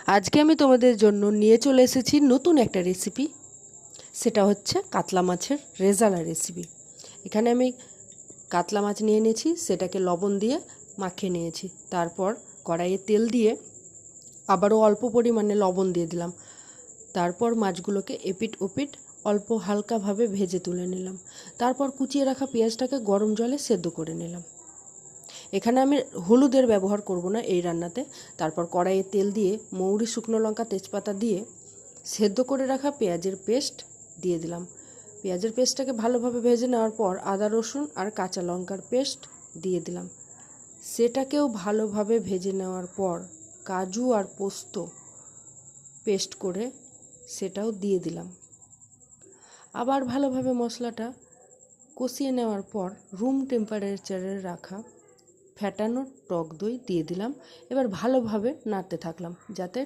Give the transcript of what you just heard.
আজকে আমি তোমাদের জন্য নিয়ে চলে এসেছি নতুন একটা রেসিপি। সেটা হচ্ছে কাতলা মাছের রেজালা রেসিপি। এখানে আমি কাতলা মাছ নিয়ে নিয়েছি, সেটাকে লবণ দিয়ে মাখিয়ে নিয়েছি। তারপর কড়াইয়ে তেল দিয়ে আবারও অল্প পরিমাণে লবণ দিয়ে দিলাম। তারপর মাছগুলোকে এপিট ওপিট অল্প হালকাভাবে ভেজে তুলে নিলাম। তারপর কুচিয়ে রাখা পেঁয়াজটাকে গরম জলে সেদ্ধ করে নিলাম। এখানে আমি হলুদের ব্যবহার করব না এই রান্নাতে। তারপর কড়াইয়ে তেল দিয়ে মৌরি, শুকনো লঙ্কা, তেজপাতা দিয়ে সেদ্ধ করে রাখা পেঁয়াজের পেস্ট দিয়ে দিলাম। পেঁয়াজের পেস্টটাকে ভালোভাবে ভেজে নেওয়ার পর আদা, রসুন আর কাঁচা লঙ্কার পেস্ট দিয়ে দিলাম। সেটাকেও ভালোভাবে ভেজে নেওয়ার পর কাজু আর পোস্ত পেস্ট করে সেটাও দিয়ে দিলাম। আবার ভালোভাবে মশলাটা কষিয়ে নেওয়ার পর রুম টেম্পারেচারে রাখা ফ্যাটানো টক দই দিয়ে দিলাম। এবার ভালোভাবে নাড়তে থাকলাম যাতে